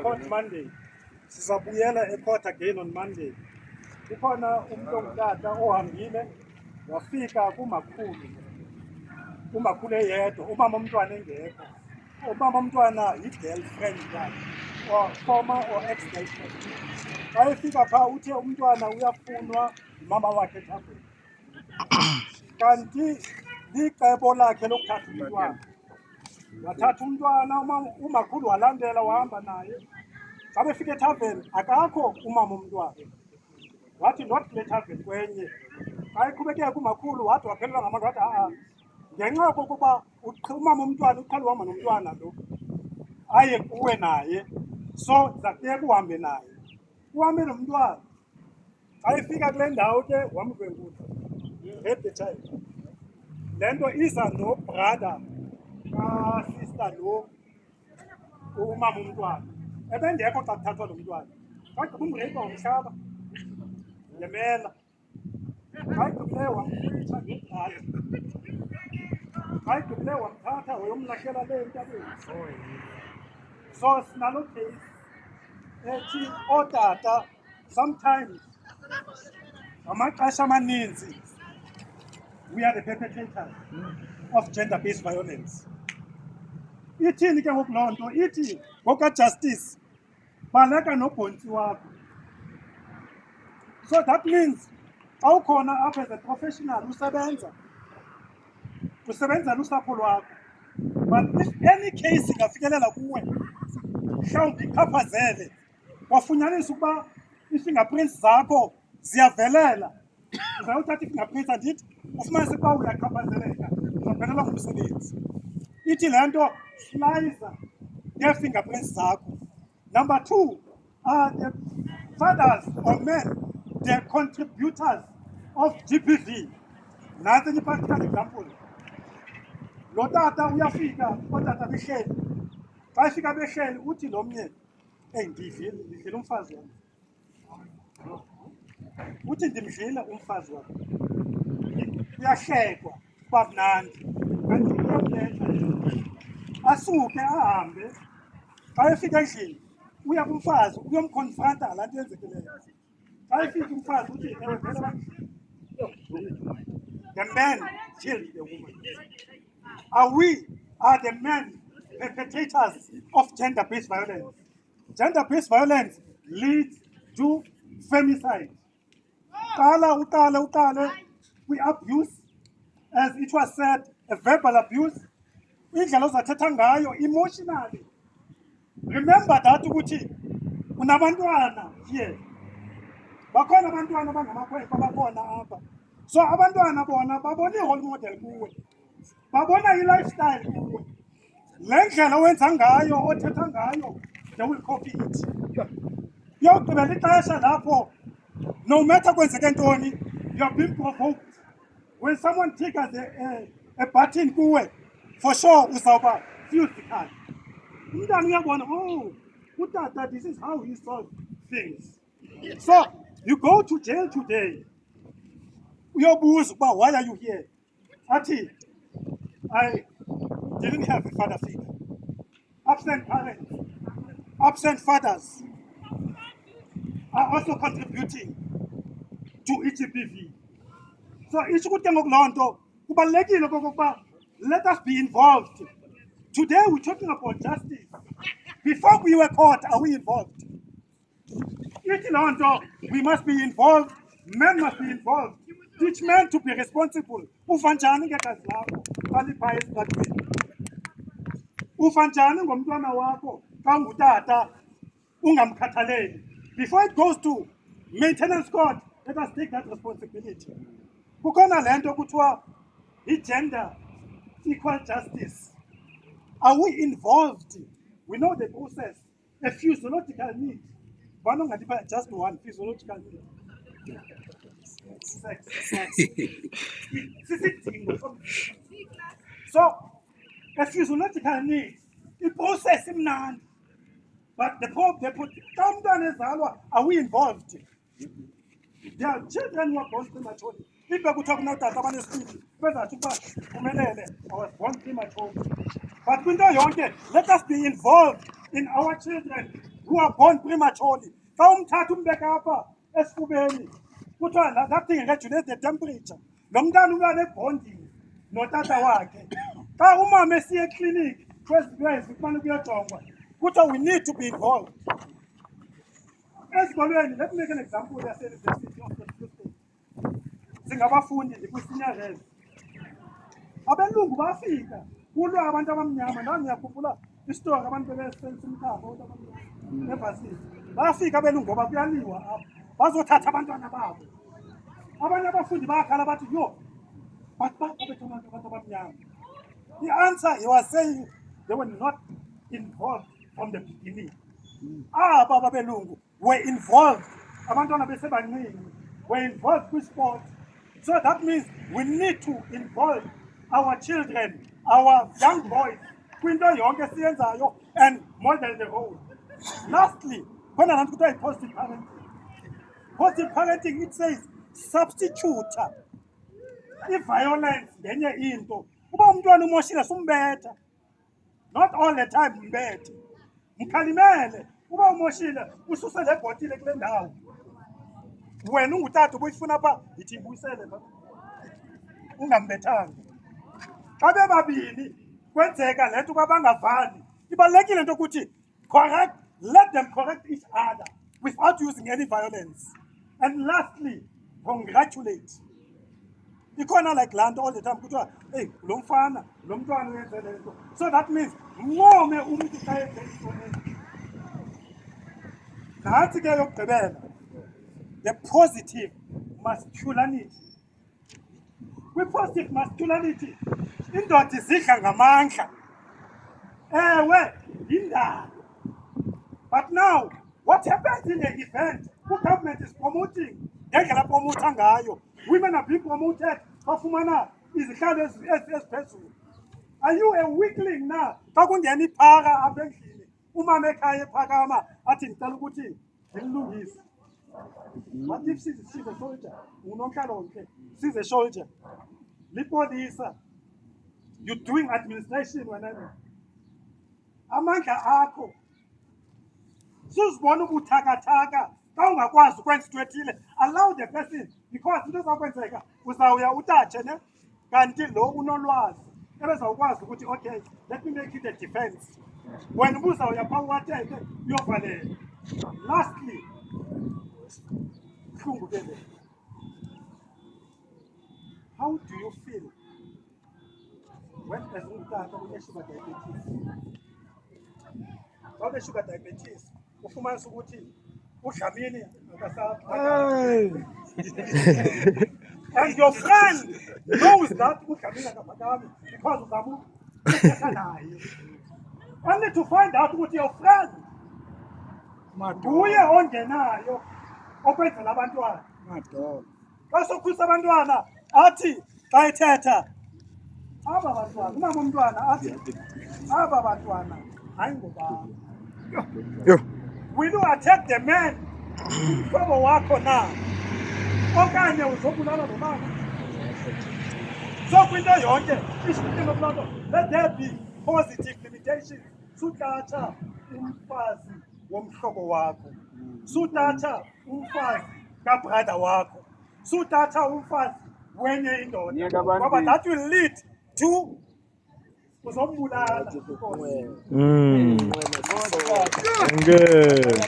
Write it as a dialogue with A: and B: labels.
A: Court Monday. Sizabuyela ecourt again on Monday. Kukhona umuntu ongutata ohambile wafika kumakhulu eyedwa, umama umntwana engekho. Umama umntwana yi-girlfriend yakhe or former or ex-girlfriend. Xa efika phaa uthe umntwana uyafunwa umama wakhe eThabeni. Kanti licebo lakhe lokuthatha umntwana. Wathatha umntwana, umakhulu walandela wahamba naye. Xa befika eThabeni akakho umama umntwana. Wathi not kule thaveni kwenye. Xa eqhubekeka kumakhulu wathi waphelelwa ngamantu wathi ngenxa yokokuba umama umntwana uqala uhamba nomntwana lo aye kuwe naye, so zakuyeka uhambe naye. Uhambe nomntwana. Xa efika kule ndawo ke wamdlwengula. Rape the child. Le nto iza no-brother ka-sister lo umama umntwana. Ebengekho xa kuthathwa lo mntwana. Xa gqiba umreyipa wamhlaba. Yemela. Xa igqibileyo wamkhwitha ngegala. Xa igqibileyo wamthatha wayomlahlela le entabeni. So sinalo case ethi ootata sometimes ngamaxesha amaninzi we are the perpetrators of gender-based violence. Ithini ke ngoku loo nto? Ithi ngokajustice baleka nobhontsi wakho. So that means xa ukhona apha as a professional usebenzela usapho lwakho. But if any case ingafikelela kuwe mhlawumbi ikhaphazele wafunyanisa ukuba ii-fingerprints zakho ziyavelela, uzawuthatha ii-fingerprints andithi ufumanise ukuba uyakhaphazeleka, uzaphelelwa ngumsebenzi. Ithi le nto slicer ngee-fingerprints zakho. Number 2, the fathers or men, the contributors of GBV. Nantsi enye i-practical example. Lo tata uyafika, ootata behleli. Xa efika behleli uthi lo mnye, ndidlile umfazi wam. Uthi ndimdlile umfazi wam. Kuyahlekwa, kuba mnandi. Kanti uyamletha asuke ahambe. Xa efika endlini uya kumfazi uyomkonfranta laa nto yenzekileyo. Xa efika umfazi uthi ewe vele the man killed the woman. Are the men perpetrators of gender-based violence? Gender-based violence leads to femicide. We abuse, as it was said, a verbal abuse. Indlela ozathetha ngayo emotionally. Remember that ukuthi unabantwana here. Bakhona abantwana abangamakhwenkwe abakhona apha. So abantwana bona babona i-role model kuwe. Babona i-lifestyle kuwe. Le ndlela owenza ngayo, othetha ngayo, they will copy it. Yogqibela ixesha lapho, no matter kwenzeke ntoni, you are being provoked. When someone triggers a button kuwe, for sure uzawuba physical. Umntana uyabona, utata, this is how he solves things. So you go to jail today. Uyobuza uba why are you here? Athi, I didn't have a father figure. Absent parents, absent fathers are also contributing to EGBV. So ishukuthi ngoku loo nto kubalulekile okokuba let us be involved. Today we're talking about justice. Before we were caught, are we involved? Ithi loo nto we must be involved. Men must be involved. Teach men to be responsible. Uva njani ngegazi lakho xa liphaya esitratweni? Uva njani ngomntwana wakho xa ungutata ungamkhathaleli? Before it goes to maintenance court, let us take that responsibility. Kukhona le nto kuthiwa i-gender equal justice. Are we involved? We know the process. A physiological need. Just one physiological need. Sex. So, a physiological need, the process is none. But the problem, are we involved? There are children who are born prematurely. People who talk about that, I was born prematurely. But we know, let us be involved in our children who are born prematurely. Xa umthatha umbeka apha esifubeni, kuthiwa that thing regulates the temperature. Lo mntana uba nebonding notata wakhe. Xa umama esiya ekliniki kwezi kumane kuyojongwa, kuthiwa we need to be involved. Esikolweni, let me make an example yase-University of the Free State. Singabafundi ndikwi-senior res. Abelungu bafika kulwa abantu abamnyama. Nam ngiyakhumbula istori abantu bebesebenzisa umkhaba ebhasini. Bafika abelungu ngoba kuyaliwa apha bazothatha abantwana babo. Abanye abafundi bakhala bathi yo babethu abantu abamnyama. The answer, he was saying they were not involved from the beginning. Baba belungu were involved. Abantwana besebancane were involved with sport. So that means we need to involve our children, our young boys, kwinto yonke siyenzayo and model the role. Lastly, when I want to do positive parenting. Positive parenting, it says substitute i-violence ngenye into. Uba umntwana umoshile sumbetha. Not all the time mbethe. Mkhalimele. Uba umoshile ususe le bhotile kule ndawo. Wena ungutata ubuyifuna pha yithi ibuyisele pha. Ungambethanga. Xa bebabini kwenzeka le nto kwabangavani. Ibalulekile into ukuthi correct, let them correct each other without using any violence. And lastly, congratulate. Ikhona like laa nto all the time kuthiwa hey lo mfana lo mntwana uyenze le nto. So that means ncome umntu xa yenze into enye. Nantsi ke yokugqibela, the positive masculinity. Kwi-positive masculinity indoda izidla ngamandla. Ewe yindalo. But now what happens in the event? The government is promoting ngendlela promota ngayo. Women are being promoted. Bafumana izihlalo eziphezulu. Are you a weakling now? Xa kungena iphara apha endlini, umama ekhaya ephakama athi ndicela ukuthi ndilungise. What if she's a soldier? Unontlalontle, she's a soldier. Lipolisa, you're doing administration whenever. Amandla akho. Susibona ubuthakathaka. Xa ungakwazi ukwenza into ethile, allow the person, because into ezakwenzeka uzawuya utatshe ne kanti lo unolwazi ebezawukwazi ukuthi okay, let me make it a defense. Wena ubuzawuya phaa uwathethe uyovalela. Lastly, buhlungu ke le. How do you feel when as ungutata une-sugar diabetes? Xa une-sugar diabetes ufumanisa ukuthi udlamini akasapha. And your friend knows that udlamini akaphakami because uzama ukuthetha naye. Only to find out ukuthi your friend nguye ongenayo okwenzela abantwana. Xa sokhulisa abantwana athi xa ethetha aba bantwana umama umntwana athi aba bantwana hayi ngobaba. Will you attack the man umhlobo wakho na okanye uzobulala lo mama? So kwinto yonke ishiphile kuloo, let there be positive limitations. Suthatha umfazi womhlobo wakho, suthatha umfazi kabrother wakho, suthatha umfazi wenye indoda, ngoba that will lead to uzombulala.
B: Good.